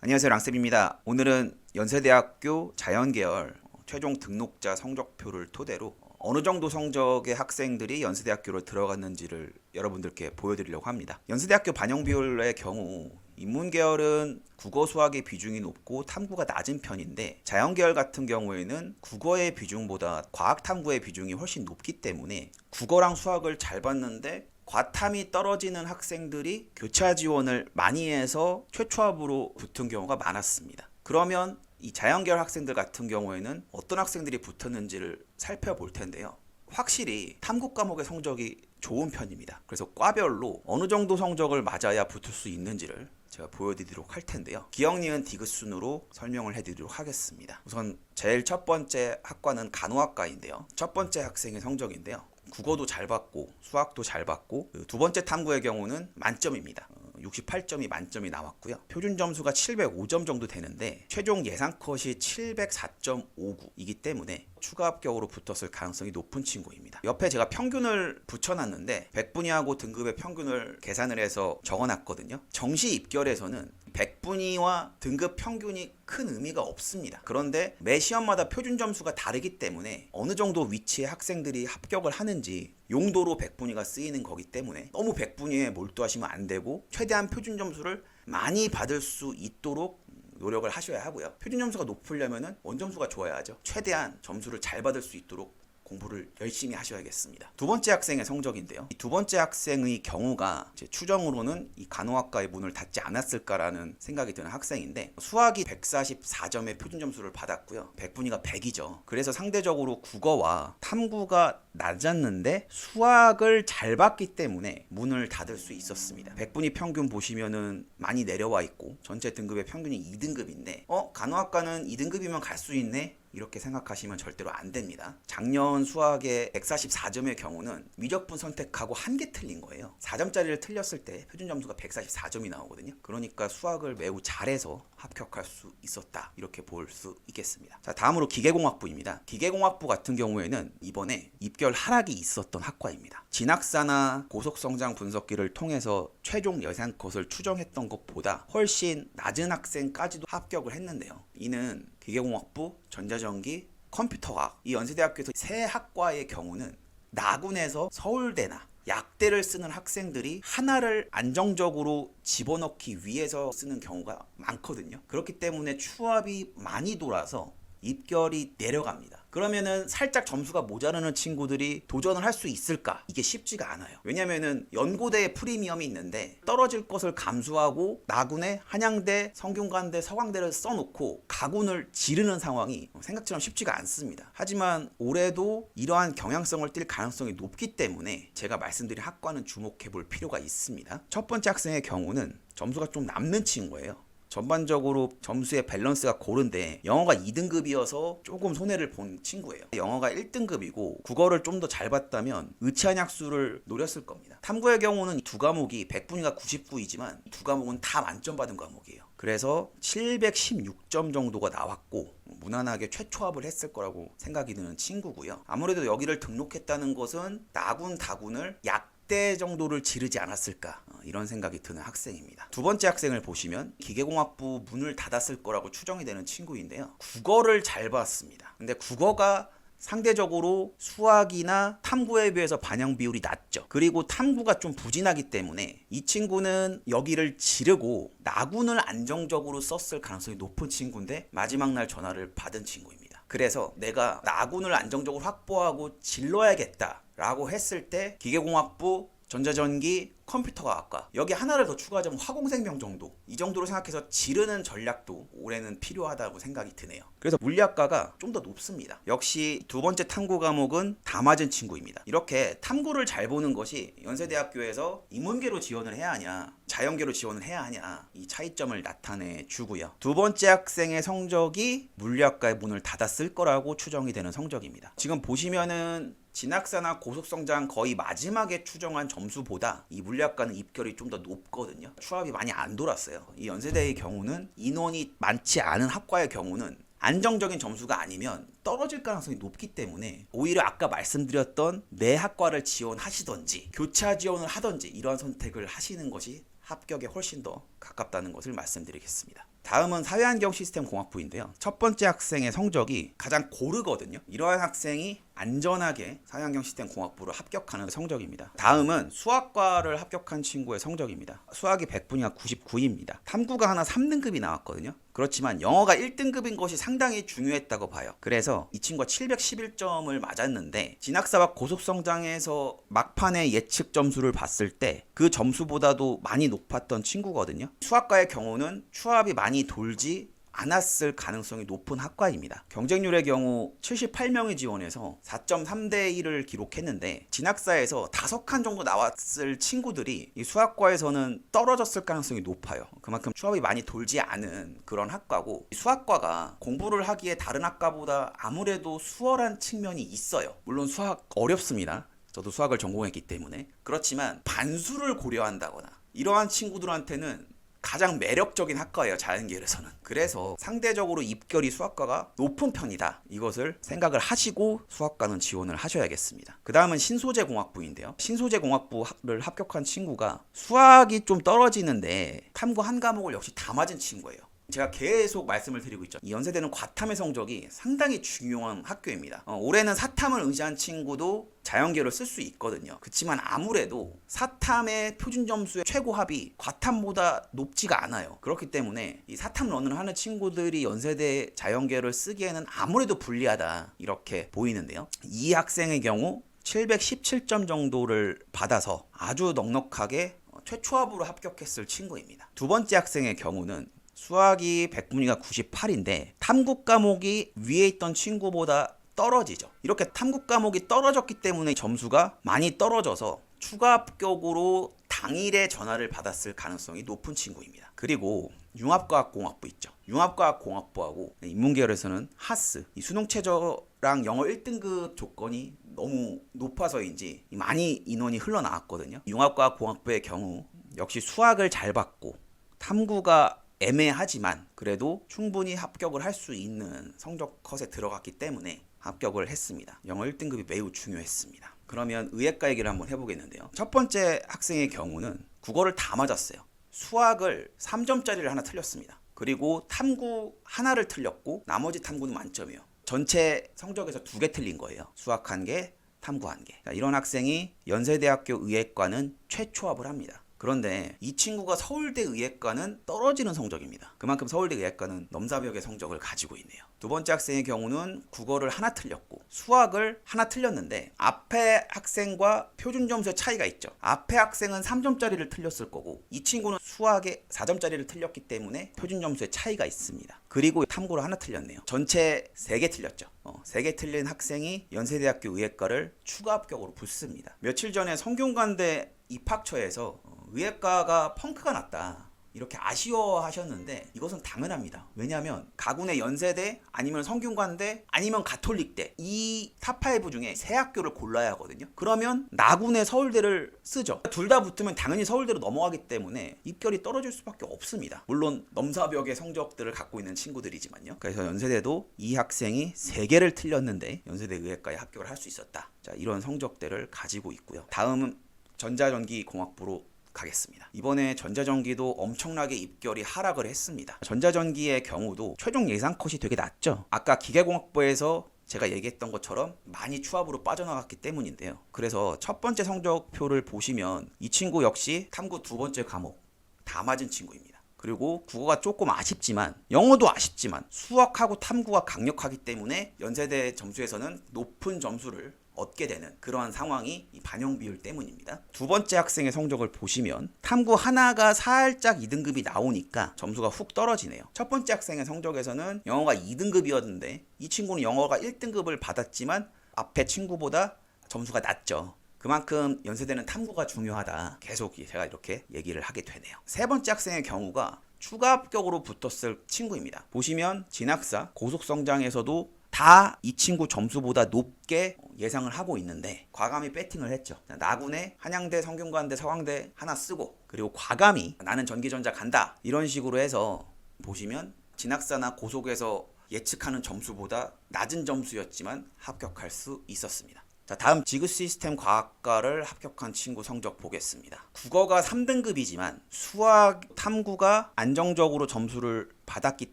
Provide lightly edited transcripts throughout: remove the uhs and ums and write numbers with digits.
안녕하세요, 랑쌤입니다. 오늘은 연세대학교 자연계열 최종 등록자 성적표를 토대로 어느 정도 성적의 학생들이 연세대학교로 들어갔는지를 여러분들께 보여드리려고 합니다. 연세대학교 반영 비율의 경우 인문계열은 국어 수학의 비중이 높고 탐구가 낮은 편인데, 자연계열 같은 경우에는 국어의 비중보다 과학 탐구의 비중이 훨씬 높기 때문에 국어랑 수학을 잘 봤는데 과탐이 떨어지는 학생들이 교차 지원을 많이 해서 최초합으로 붙은 경우가 많았습니다. 그러면 이 자연계열 학생들 같은 경우에는 어떤 학생들이 붙었는지를 살펴볼 텐데요. 확실히 탐구 과목의 성적이 좋은 편입니다. 그래서 과별로 어느 정도 성적을 맞아야 붙을 수 있는지를 제가 보여드리도록 할 텐데요. 기억, 니은, 디귿 순으로 설명을 해드리도록 하겠습니다. 우선 제일 첫 번째 학과는 간호학과인데요. 첫 번째 학생의 성적인데요. 국어도 잘 봤고 수학도 잘 봤고, 두 번째 탐구의 경우는 만점입니다. 68점이 만점이 나왔고요. 표준 점수가 705점 정도 되는데 최종 예상 컷이 704.59이기 때문에 추가 합격으로 붙었을 가능성이 높은 친구입니다. 옆에 제가 평균을 붙여놨는데 100분위하고 등급의 평균을 계산을 해서 적어놨거든요. 정시 입결에서는 100분위와 등급 평균이 큰 의미가 없습니다. 그런데 매 시험마다 표준 점수가 다르기 때문에 어느 정도 위치의 학생들이 합격을 하는지 용도로 100분위가 쓰이는 거기 때문에 너무 100분위에 몰두하시면 안 되고 최대한 표준 점수를 많이 받을 수 있도록 노력을 하셔야 하고요. 표준 점수가 높으려면 원점수가 좋아야죠. 최대한 점수를 잘 받을 수 있도록 공부를 열심히 하셔야겠습니다. 두 번째 학생의 성적인데요. 이 두 번째 학생의 경우가 제 추정으로는 이 간호학과의 문을 닫지 않았을까라는 생각이 드는 학생인데, 수학이 144점의 표준 점수를 받았고요. 100분위가 100이죠. 그래서 상대적으로 국어와 탐구가 낮았는데 수학을 잘 봤기 때문에 문을 닫을 수 있었습니다. 100분위 평균 보시면은 많이 내려와 있고 전체 등급의 평균이 2등급인데 간호학과는 2등급이면 갈 수 있네? 이렇게 생각하시면 절대로 안 됩니다. 작년 수학의 144점의 경우는 미적분 선택하고 한 개 틀린 거예요. 4점짜리를 틀렸을 때 표준 점수가 144점이 나오거든요. 그러니까 수학을 매우 잘해서 합격할 수 있었다, 이렇게 볼 수 있겠습니다. 자, 다음으로 기계공학부입니다. 기계공학부 같은 경우에는 이번에 입결 하락이 있었던 학과입니다. 진학사나 고속성장 분석기를 통해서 최종 예상 컷을 추정했던 것보다 훨씬 낮은 학생까지도 합격을 했는데요. 이는 기계공학부, 전자전기, 컴퓨터과학, 이 연세대학교에서 세 학과의 경우는 나군에서 서울대나 약대를 쓰는 학생들이 하나를 안정적으로 집어넣기 위해서 쓰는 경우가 많거든요. 그렇기 때문에 추합이 많이 돌아서 입결이 내려갑니다. 그러면은 살짝 점수가 모자라는 친구들이 도전을 할 수 있을까? 이게 쉽지가 않아요. 왜냐면은 연고대에 프리미엄이 있는데 떨어질 것을 감수하고 나군에 한양대, 성균관대, 서강대를 써놓고 가군을 지르는 상황이 생각처럼 쉽지가 않습니다. 하지만 올해도 이러한 경향성을 띌 가능성이 높기 때문에 제가 말씀드린 학과는 주목해 볼 필요가 있습니다. 첫 번째 학생의 경우는 점수가 좀 남는 친구예요. 전반적으로 점수의 밸런스가 고른데 영어가 2등급이어서 조금 손해를 본 친구예요. 영어가 1등급이고 국어를 좀 더 잘 봤다면 의치한약수를 노렸을 겁니다. 탐구의 경우는 두 과목이 100분위가 99이지만 두 과목은 다 만점 받은 과목이에요. 그래서 716점 정도가 나왔고 무난하게 최초합을 했을 거라고 생각이 드는 친구고요. 아무래도 여기를 등록했다는 것은 나군, 다군을 대 정도를 지르지 않았을까, 이런 생각이 드는 학생입니다. 두 번째 학생을 보시면 기계공학부 문을 닫았을 거라고 추정이 되는 친구인데요. 국어를 잘 봤습니다. 근데 국어가 상대적으로 수학이나 탐구에 비해서 반영 비율이 낮죠. 그리고 탐구가 좀 부진하기 때문에 이 친구는 여기를 지르고 나군을 안정적으로 썼을 가능성이 높은 친구인데 마지막 날 전화를 받은 친구입니다. 그래서 내가 나군을 안정적으로 확보하고 질러야겠다 라고 했을 때 기계공학부, 전자전기, 컴퓨터과학과, 여기 하나를 더 추가하자면 화공생명 정도, 이 정도로 생각해서 지르는 전략도 올해는 필요하다고 생각이 드네요. 그래서 물리학과가 좀 더 높습니다. 역시 두 번째 탐구 과목은 다 맞은 친구입니다. 이렇게 탐구를 잘 보는 것이 연세대학교에서 인문계로 지원을 해야 하냐, 자연계로 지원을 해야 하냐, 이 차이점을 나타내 주고요. 두 번째 학생의 성적이 물리학과의 문을 닫았을 거라고 추정이 되는 성적입니다. 지금 보시면은 진학사나 고속성장 거의 마지막에 추정한 점수보다 이 물리학과는 입결이 좀 더 높거든요. 추합이 많이 안 돌았어요. 이 연세대의 경우는 인원이 많지 않은 학과의 경우는 안정적인 점수가 아니면 떨어질 가능성이 높기 때문에 오히려 아까 말씀드렸던 내 학과를 지원하시던지 교차 지원을 하던지 이러한 선택을 하시는 것이 합격에 훨씬 더 가깝다는 것을 말씀드리겠습니다. 다음은 사회환경 시스템 공학부인데요. 첫 번째 학생의 성적이 가장 고르거든요. 이러한 학생이 안전하게 사회환경 시스템 공학부를 합격하는 성적입니다. 다음은 수학과를 합격한 친구의 성적입니다. 수학이 100분이가 99입니다. 탐구가 하나 3등급이 나왔거든요. 그렇지만 영어가 1등급인 것이 상당히 중요했다고 봐요. 그래서 이 친구가 711점을 맞았는데 진학사와 고속성장에서 막판의 예측 점수를 봤을 때 그 점수보다도 많이 높았던 친구거든요. 수학과의 경우는 추합이 많이 돌지 않았을 가능성이 높은 학과입니다. 경쟁률의 경우 78명이 지원해서 4.3대 1을 기록했는데 진학사에서 5칸 정도 나왔을 친구들이 이 수학과에서는 떨어졌을 가능성이 높아요. 그만큼 추합이 많이 돌지 않은 그런 학과고, 수학과가 공부를 하기에 다른 학과보다 아무래도 수월한 측면이 있어요. 물론 수학 어렵습니다. 저도 수학을 전공했기 때문에. 그렇지만 반수를 고려한다거나 이러한 친구들한테는 가장 매력적인 학과예요, 자연계열에서는. 그래서 상대적으로 입결이 수학과가 높은 편이다, 이것을 생각을 하시고 수학과는 지원을 하셔야겠습니다. 그 다음은 신소재공학부인데요. 신소재공학부를 합격한 친구가 수학이 좀 떨어지는데 탐구 한 과목을 역시 다 맞은 친구예요. 제가 계속 말씀을 드리고 있죠. 이 연세대는 과탐의 성적이 상당히 중요한 학교입니다. 올해는 사탐을 의지한 친구도 자연계를 쓸 수 있거든요. 그렇지만 아무래도 사탐의 표준 점수의 최고 합이 과탐보다 높지가 않아요. 그렇기 때문에 이 사탐 런을 하는 친구들이 연세대 자연계를 쓰기에는 아무래도 불리하다, 이렇게 보이는데요. 이 학생의 경우 717점 정도를 받아서 아주 넉넉하게 최초합으로 합격했을 친구입니다. 두 번째 학생의 경우는 수학이 100분위가 98인데 탐구 과목이 위에 있던 친구보다 떨어지죠. 이렇게 탐구 과목이 떨어졌기 때문에 점수가 많이 떨어져서 추가 합격으로 당일에 전화를 받았을 가능성이 높은 친구입니다. 그리고 융합과학공학부 있죠. 융합과학공학부하고 인문계열에서는 하스, 이 수능 최저랑 영어 1등급 조건이 너무 높아서인지 많이 인원이 흘러나왔거든요. 융합과학공학부의 경우 역시 수학을 잘 받고 탐구가 애매하지만 그래도 충분히 합격을 할 수 있는 성적 컷에 들어갔기 때문에 합격을 했습니다. 영어 1등급이 매우 중요했습니다. 그러면 의예과 얘기를 한번 해보겠는데요. 첫 번째 학생의 경우는 국어를 다 맞았어요. 수학을 3점짜리를 하나 틀렸습니다. 그리고 탐구 하나를 틀렸고 나머지 탐구는 만점이에요. 전체 성적에서 2개 틀린 거예요. 수학 1개, 탐구 1개. 이런 학생이 연세대학교 의예과는 최초합을 합니다. 그런데 이 친구가 서울대 의예과는 떨어지는 성적입니다. 그만큼 서울대 의예과는 넘사벽의 성적을 가지고 있네요. 두 번째 학생의 경우는 국어를 하나 틀렸고 수학을 하나 틀렸는데 앞에 학생과 표준 점수의 차이가 있죠. 앞에 학생은 3점짜리를 틀렸을 거고 이 친구는 수학에 4점짜리를 틀렸기 때문에 표준 점수의 차이가 있습니다. 그리고 탐구를 하나 틀렸네요. 전체 3개 틀렸죠. 3개 틀린 학생이 연세대학교 의예과를 추가 합격으로 붙습니다. 며칠 전에 성균관대 입학처에서 의예과가 펑크가 났다, 이렇게 아쉬워하셨는데 이것은 당연합니다. 왜냐하면 가군의 연세대 아니면 성균관대 아니면 가톨릭대, 이 탑5 중에 3학교를 골라야 하거든요. 그러면 나군의 서울대를 쓰죠. 둘 다 붙으면 당연히 서울대로 넘어가기 때문에 입결이 떨어질 수밖에 없습니다. 물론 넘사벽의 성적들을 갖고 있는 친구들이지만요. 그래서 연세대도 이 학생이 3개를 틀렸는데 연세대 의예과에 합격을 할 수 있었다. 자, 이런 성적들을 가지고 있고요. 다음은 전자전기공학부로 가겠습니다. 이번에 전자전기도 엄청나게 입결이 하락을 했습니다. 전자전기의 경우도 최종 예상 컷이 되게 낮죠. 아까 기계공학부에서 제가 얘기했던 것처럼 많이 추합으로 빠져나갔기 때문인데요. 그래서 첫 번째 성적표를 보시면 이 친구 역시 탐구 2번째 과목 다 맞은 친구입니다. 그리고 국어가 조금 아쉽지만 영어도 아쉽지만 수학하고 탐구가 강력하기 때문에 연세대 점수에서는 높은 점수를 얻게 되는 그러한 상황이 이 반영 비율 때문입니다. 두 번째 학생의 성적을 보시면 탐구 하나가 살짝 2등급이 나오니까 점수가 훅 떨어지네요. 첫 번째 학생의 성적에서는 영어가 2등급이었는데 이 친구는 영어가 1등급을 받았지만 앞에 친구보다 점수가 낮죠. 그만큼 연세대는 탐구가 중요하다, 계속 제가 이렇게 얘기를 하게 되네요. 세 번째 학생의 경우가 추가 합격으로 붙었을 친구입니다. 보시면 진학사, 고속성장에서도 다 이 친구 점수보다 높게 예상을 하고 있는데 과감히 배팅을 했죠. 나군에 한양대, 성균관대, 서강대 하나 쓰고 그리고 과감히 나는 전기전자 간다, 이런 식으로 해서 보시면 진학사나 고속에서 예측하는 점수보다 낮은 점수였지만 합격할 수 있었습니다. 자, 다음 지구 시스템 과학과를 합격한 친구 성적 보겠습니다. 국어가 3등급이지만 수학, 탐구가 안정적으로 점수를 받았기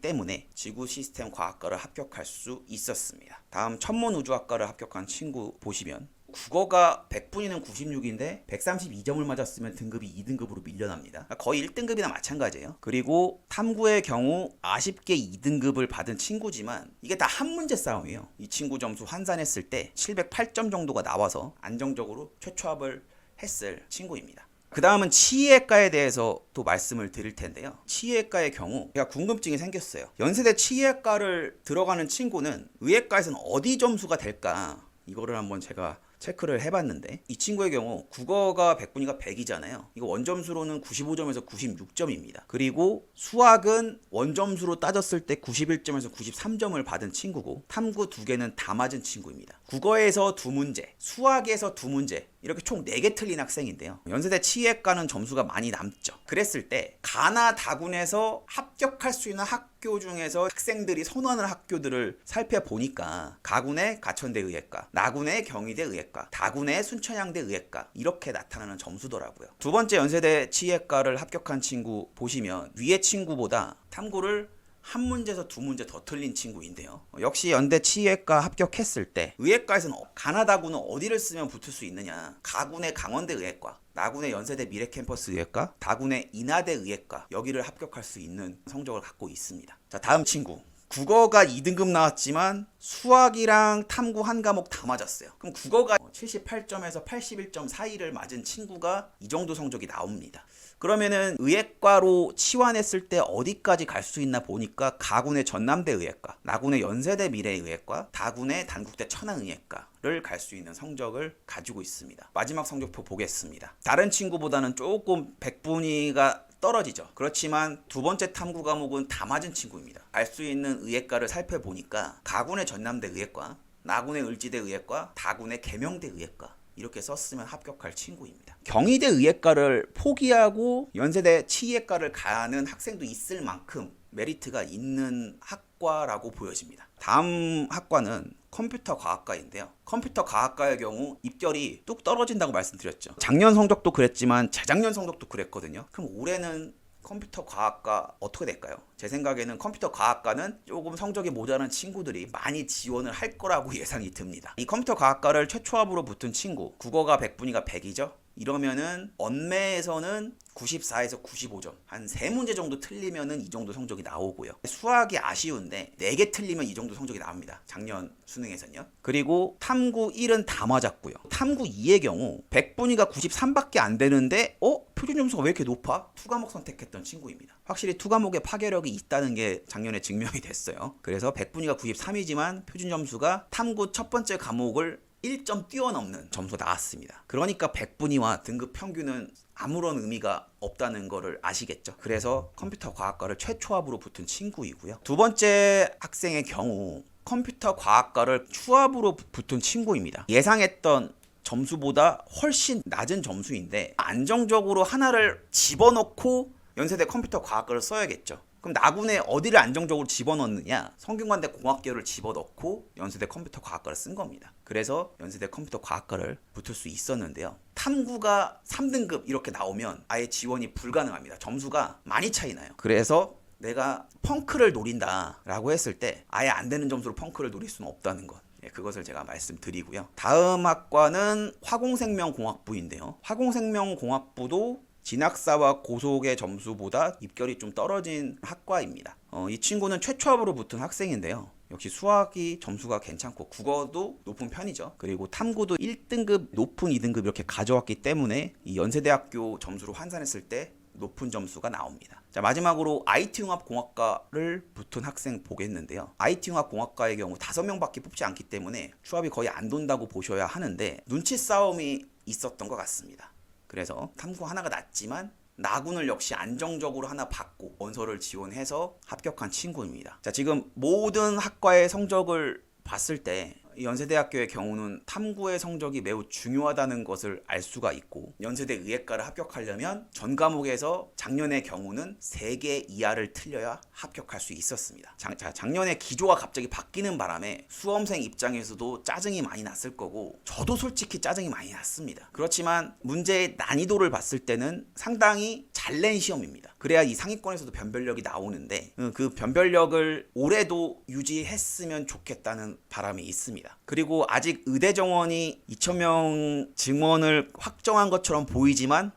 때문에 지구 시스템 과학과를 합격할 수 있었습니다. 다음 천문우주학과를 합격한 친구 보시면 국어가 100분위는 96인데 132점을 맞았으면 등급이 2등급으로 밀려납니다. 거의 1등급이나 마찬가지예요. 그리고 탐구의 경우 아쉽게 2등급을 받은 친구지만 이게 다 한 문제 싸움이에요. 이 친구 점수 환산했을 때 708점 정도가 나와서 안정적으로 최초합을 했을 친구입니다. 그 다음은 치의학과에 대해서 또 말씀을 드릴 텐데요. 치의학과의 경우 제가 궁금증이 생겼어요. 연세대 치의학과를 들어가는 친구는 의학과에서는 어디 점수가 될까? 이거를 한번 제가 체크를 해봤는데 이 친구의 경우 국어가 100분위가 100이잖아요. 이거 원점수로는 95점에서 96점입니다. 그리고 수학은 원점수로 따졌을 때 91점에서 93점을 받은 친구고 탐구 2개는 다 맞은 친구입니다. 국어에서 2문제, 수학에서 2문제 이렇게 총 4개 틀린 학생인데요. 연세대 치의학과는 점수가 많이 남죠. 그랬을 때 가나 다군에서 합격할 수 있는 학교 중에서 학생들이 선호하는 학교들을 살펴보니까 가군의 가천대 의예과, 나군의 경희대 의예과, 다군의 순천향대 의예과 이렇게 나타나는 점수더라고요. 두 번째 연세대 치의학과를 합격한 친구 보시면 위의 친구보다 탐구를 한 문제에서 2문제 더 틀린 친구인데요. 역시 연대 치의학과 합격했을 때 의예과에서는 가나다군은 어디를 쓰면 붙을 수 있느냐. 가군의 강원대 의예과, 나군의 연세대 미래캠퍼스 의예과, 다군의 인하대 의예과 여기를 합격할 수 있는 성적을 갖고 있습니다. 자, 다음 친구. 국어가 2등급 나왔지만 수학이랑 탐구 한 과목 다 맞았어요. 그럼 국어가 78점에서 81점 사이를 맞은 친구가 이 정도 성적이 나옵니다. 그러면은 의예과로 치환했을 때 어디까지 갈 수 있나 보니까 가군의 전남대 의예과, 나군의 연세대 미래의예과, 다군의 단국대 천안의예과를 갈 수 있는 성적을 가지고 있습니다. 마지막 성적표 보겠습니다. 다른 친구보다는 조금 100분위가 떨어지죠. 그렇지만 두 번째 탐구 과목은 다 맞은 친구입니다. 알 수 있는 의예과를 살펴보니까 가군의 전남대 의예과, 나군의 을지대 의예과, 다군의 계명대 의예과 이렇게 썼으면 합격할 친구입니다. 경희대 의예과를 포기하고 연세대 치의학과를 가는 학생도 있을 만큼 메리트가 있는 학과라고 보여집니다. 다음 학과는 컴퓨터 과학과인데요. 컴퓨터 과학과의 경우 입결이 뚝 떨어진다고 말씀드렸죠. 작년 성적도 그랬지만 재작년 성적도 그랬거든요. 그럼 올해는 컴퓨터 과학과 어떻게 될까요? 제 생각에는 컴퓨터 과학과는 조금 성적이 모자란 친구들이 많이 지원을 할 거라고 예상이 듭니다. 이 컴퓨터 과학과를 최초합으로 붙은 친구, 국어가 100분위가 100이죠? 이러면은 언매에서는 94에서 95점 한 3문제 정도 틀리면은 이 정도 성적이 나오고요. 수학이 아쉬운데 4개 틀리면 이 정도 성적이 나옵니다. 작년 수능에서는요. 그리고 탐구 1은 다 맞았고요. 탐구 2의 경우 100분위가 93밖에 안 되는데 표준 점수가 왜 이렇게 높아? 2과목 선택했던 친구입니다. 확실히 2과목의 파괴력이 있다는 게 작년에 증명이 됐어요. 그래서 100분위가 93이지만 표준 점수가 탐구 첫 번째 과목을 1점 뛰어넘는 점수가 나왔습니다. 그러니까 100분위와 등급 평균은 아무런 의미가 없다는 거를 아시겠죠? 그래서 컴퓨터 과학과를 최초합으로 붙은 친구이고요. 두 번째 학생의 경우 컴퓨터 과학과를 추합으로 붙은 친구입니다. 예상했던 점수보다 훨씬 낮은 점수인데 안정적으로 하나를 집어넣고 연세대 컴퓨터 과학과를 써야겠죠. 그럼 나군에 어디를 안정적으로 집어넣느냐? 성균관대 공학계를 집어넣고 연세대 컴퓨터 과학과를 쓴 겁니다. 그래서 연세대 컴퓨터 과학과를 붙을 수 있었는데요. 탐구가 3등급 이렇게 나오면 아예 지원이 불가능합니다. 점수가 많이 차이 나요. 그래서 내가 펑크를 노린다라고 했을 때 아예 안 되는 점수로 펑크를 노릴 수는 없다는 것. 그것을 제가 말씀드리고요. 다음 학과는 화공생명공학부인데요. 화공생명공학부도 진학사와 고속의 점수보다 입결이 좀 떨어진 학과입니다. 이 친구는 최초합으로 붙은 학생인데요. 역시 수학이 점수가 괜찮고 국어도 높은 편이죠. 그리고 탐구도 1등급, 높은 2등급 이렇게 가져왔기 때문에 이 연세대학교 점수로 환산했을 때 높은 점수가 나옵니다. 자, 마지막으로 IT융합공학과를 붙은 학생 보겠는데요. IT융합공학과의 경우 5명밖에 뽑지 않기 때문에 추합이 거의 안 돈다고 보셔야 하는데 눈치 싸움이 있었던 것 같습니다. 그래서 탐구 하나가 낮지만 나군을 역시 안정적으로 하나 받고 원서를 지원해서 합격한 친구입니다. 자, 지금 모든 학과의 성적을 봤을 때 연세대학교의 경우는 탐구의 성적이 매우 중요하다는 것을 알 수가 있고, 연세대 의예과를 합격하려면 전 과목에서 작년의 경우는 3개 이하를 틀려야 합격할 수 있었습니다. 작년에 기조가 갑자기 바뀌는 바람에 수험생 입장에서도 짜증이 많이 났을 거고, 저도 솔직히 짜증이 많이 났습니다. 그렇지만 문제의 난이도를 봤을 때는 상당히 잘 낸 시험입니다. 그래야 이 상위권에서도 변별력이 나오는데, 그 변별력을 올해도 유지했으면 좋겠다는 바람이 있습니다. 그리고 아직 의대 정원이 2,000명 증원을 확정한 것처럼 보이지만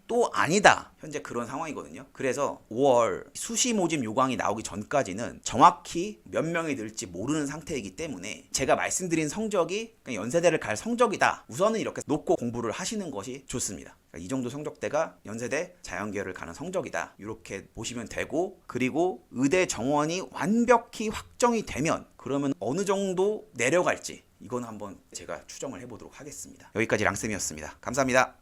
또 아니다. 현재 그런 상황이거든요. 그래서 5월 수시 모집 요강이 나오기 전까지는 정확히 몇 명이 늘지 모르는 상태이기 때문에 제가 말씀드린 성적이 그냥 연세대를 갈 성적이다. 우선은 이렇게 놓고 공부를 하시는 것이 좋습니다. 이 정도 성적대가 연세대 자연계열을 가는 성적이다. 이렇게 보시면 되고, 그리고 의대 정원이 완벽히 확정이 되면 그러면 어느 정도 내려갈지 이건 한번 제가 추정을 해보도록 하겠습니다. 여기까지 랑쌤이었습니다. 감사합니다.